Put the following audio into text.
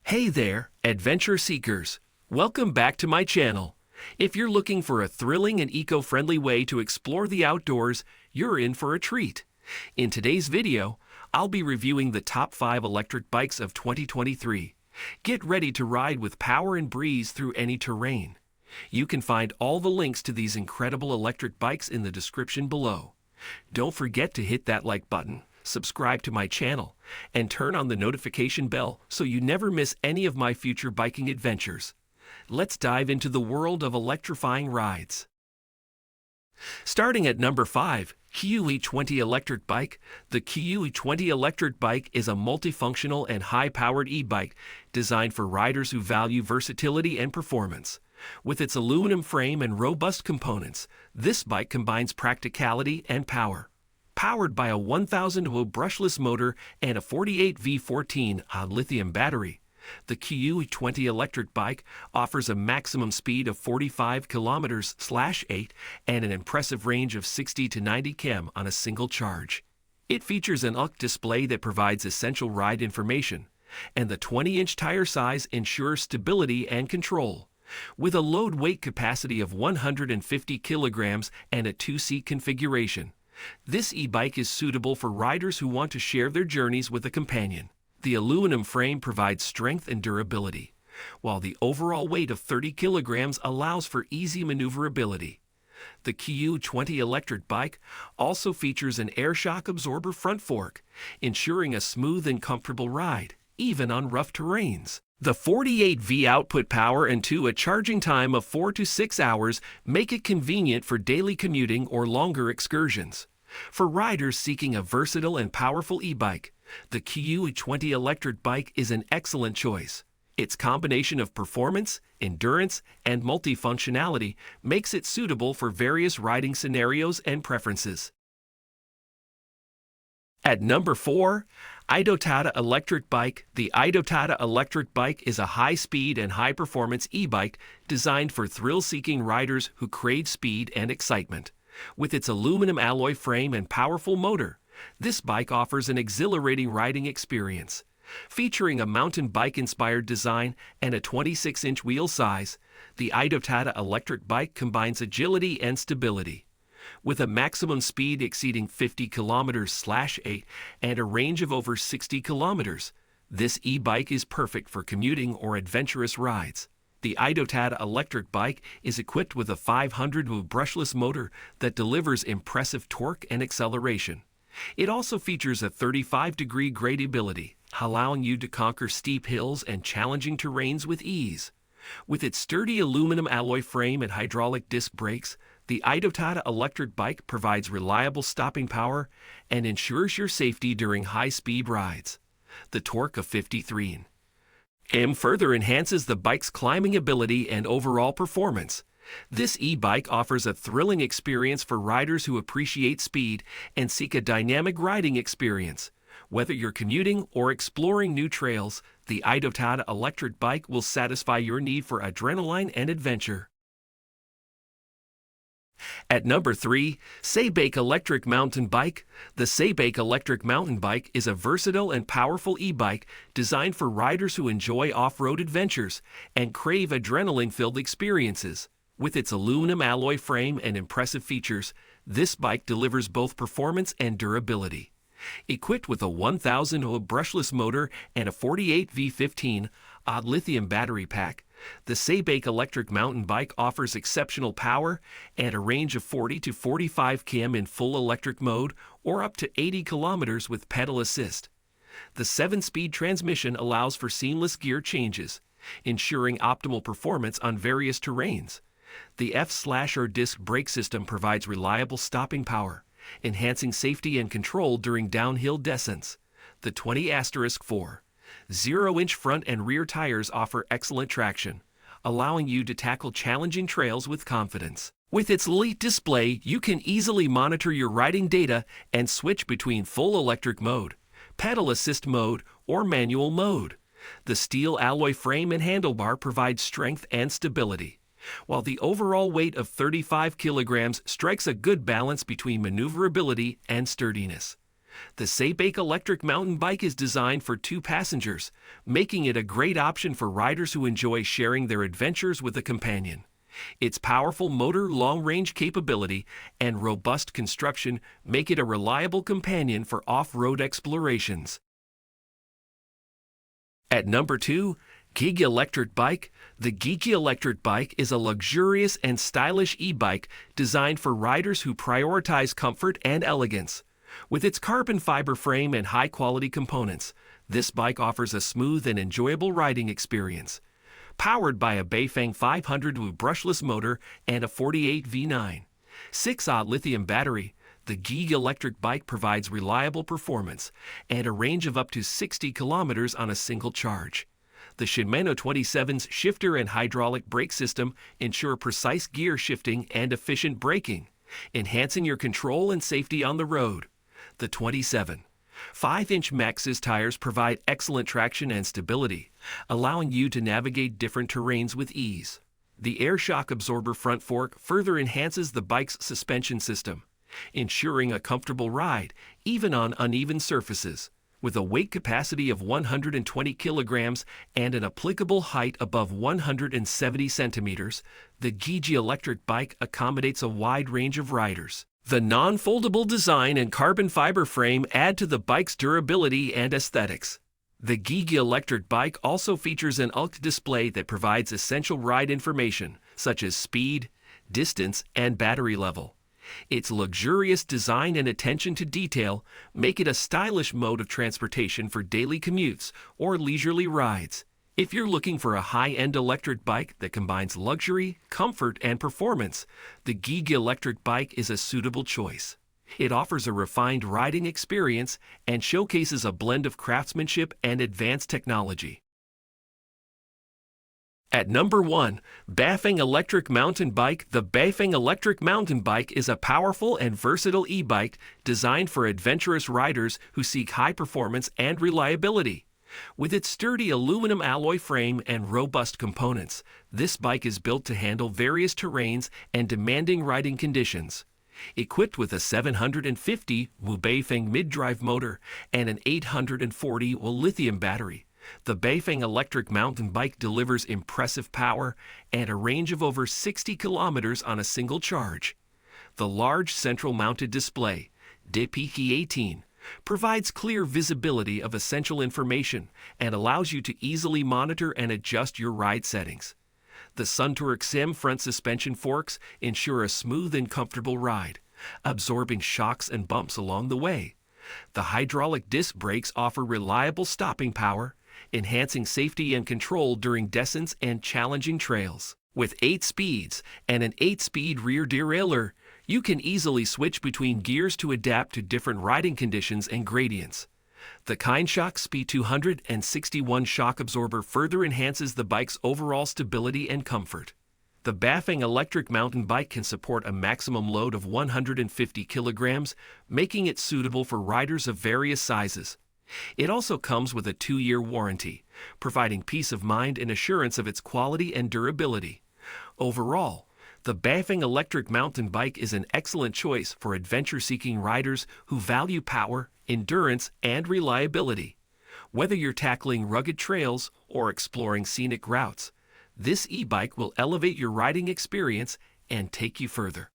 Hey there, adventure seekers! Welcome back to my channel. If you're looking for a thrilling and eco-friendly way to explore the outdoors, you're in for a treat. In today's video, I'll be reviewing the top 5 electric bikes of 2023. Get ready to ride with power and breeze through any terrain. You can find all the links to these incredible electric bikes in the description below. Don't forget to hit that like button, subscribe to my channel, and turn on the notification bell so you never miss any of my future biking adventures. Let's dive into the world of electrifying rides. Starting at number 5, H20 Electric Bike. The H20 Electric Bike is a multifunctional and high-powered e-bike designed for riders who value versatility and performance. With its aluminum frame and robust components, this bike combines practicality and power. Powered by a 1,000-watt brushless motor and a 48V14 lithium battery, the H20 Electric Bike offers a maximum speed of 45 km/8 and an impressive range of 60 to 90 km on a single charge. It features an ULC display that provides essential ride information, and the 20-inch tire size ensures stability and control. With a load weight capacity of 150 kilograms and a 2-seat configuration, this e-bike is suitable for riders who want to share their journeys with a companion. The aluminum frame provides strength and durability, while the overall weight of 30 kilograms allows for easy maneuverability. The H20 Electric Bike also features an air shock absorber front fork, ensuring a smooth and comfortable ride, even on rough terrains. The 48V output power and a charging time of 4 to 6 hours make it convenient for daily commuting or longer excursions. For riders seeking a versatile and powerful e-bike, the H20 Electric Bike is an excellent choice. Its combination of performance, endurance, and multifunctionality makes it suitable for various riding scenarios and preferences. At number 4, iDotata Electric Bike. The iDotata Electric Bike is a high-speed and high-performance e-bike designed for thrill-seeking riders who crave speed and excitement. With its aluminum alloy frame and powerful motor, this bike offers an exhilarating riding experience. Featuring a mountain bike-inspired design and a 26-inch wheel size, the iDotata Electric Bike combines agility and stability. With a maximum speed exceeding 50 km/8 and a range of over 60 kilometers, this e-bike is perfect for commuting or adventurous rides. The iDotata Electric Bike is equipped with a 500-watt brushless motor that delivers impressive torque and acceleration. It also features a 35-degree gradability, allowing you to conquer steep hills and challenging terrains with ease. With its sturdy aluminum alloy frame and hydraulic disc brakes, the iDotata Electric Bike provides reliable stopping power and ensures your safety during high-speed rides. The torque of 53 Nm further enhances the bike's climbing ability and overall performance. This e-bike offers a thrilling experience for riders who appreciate speed and seek a dynamic riding experience. Whether you're commuting or exploring new trails, the iDotata Electric Bike will satisfy your need for adrenaline and adventure. At number 3, Giga Electric Mountain Bike. The Giga Electric Mountain Bike is a versatile and powerful e-bike designed for riders who enjoy off-road adventures and crave adrenaline-filled experiences. With its aluminum alloy frame and impressive features, this bike delivers both performance and durability. Equipped with a 1,000-watt brushless motor and a 48V15 lithium battery pack, the Giga Electric Mountain Bike offers exceptional power and a range of 40 to 45 km in full electric mode or up to 80 km with pedal assist. The 7-speed transmission allows for seamless gear changes, ensuring optimal performance on various terrains. The F/R disc brake system provides reliable stopping power, enhancing safety and control during downhill descents. The 20*4 0-inch front and rear tires offer excellent traction, allowing you to tackle challenging trails with confidence. With its elite display, you can easily monitor your riding data and switch between full electric mode, pedal assist mode, or manual mode. The steel alloy frame and handlebar provide strength and stability, while the overall weight of 35 kilograms strikes a good balance between maneuverability and sturdiness. The Giga electric mountain bike is designed for 2 passengers, making it a great option for riders who enjoy sharing their adventures with a companion. Its powerful motor, long-range capability, and robust construction make it a reliable companion for off-road explorations. At number 2, Giga Electric Bike. The Giga Electric Bike is a luxurious and stylish e-bike designed for riders who prioritize comfort and elegance. With its carbon fiber frame and high-quality components, this bike offers a smooth and enjoyable riding experience. Powered by a Baffing 500W brushless motor and a 48V9, 6Ah lithium battery, the Giga Electric Bike provides reliable performance and a range of up to 60 kilometers on a single charge. The Shimano 27's shifter and hydraulic brake system ensure precise gear shifting and efficient braking, enhancing your control and safety on the road. The 27 5-inch Maxxis tires provide excellent traction and stability, allowing you to navigate different terrains with ease. The air shock absorber front fork further enhances the bike's suspension system, ensuring a comfortable ride even on uneven surfaces. With a weight capacity of 120 kilograms and an applicable height above 170 centimeters, the Giga Electric Bike accommodates a wide range of riders. The non-foldable design and carbon fiber frame add to the bike's durability and aesthetics. The Giga Electric Bike also features an ULC display that provides essential ride information, such as speed, distance, and battery level. Its luxurious design and attention to detail make it a stylish mode of transportation for daily commutes or leisurely rides. If you're looking for a high-end electric bike that combines luxury, comfort, and performance, the Giga Electric Bike is a suitable choice. It offers a refined riding experience and showcases a blend of craftsmanship and advanced technology. At number 1, Baffing Electric Mountain Bike. The Baffing Electric Mountain Bike is a powerful and versatile e-bike designed for adventurous riders who seek high performance and reliability. With its sturdy aluminum alloy frame and robust components, this bike is built to handle various terrains and demanding riding conditions. Equipped with a 750W Baffing mid-drive motor and an 840W lithium battery, the Baffing Electric Mountain Bike delivers impressive power and a range of over 60 kilometers on a single charge. The large central-mounted display, DPK18, provides clear visibility of essential information and allows you to easily monitor and adjust your ride settings. The Suntour XM front suspension forks ensure a smooth and comfortable ride, absorbing shocks and bumps along the way. The hydraulic disc brakes offer reliable stopping power, enhancing safety and control during descents and challenging trails. With 8 speeds and an 8-speed rear derailleur, you can easily switch between gears to adapt to different riding conditions and gradients. The KineShock SP261 shock absorber further enhances the bike's overall stability and comfort. The Baffing Electric Mountain Bike can support a maximum load of 150 kilograms, making it suitable for riders of various sizes. It also comes with a 2-year warranty, providing peace of mind and assurance of its quality and durability. Overall, the Baffing Electric Mountain Bike is an excellent choice for adventure-seeking riders who value power, endurance, and reliability. Whether you're tackling rugged trails or exploring scenic routes, this e-bike will elevate your riding experience and take you further.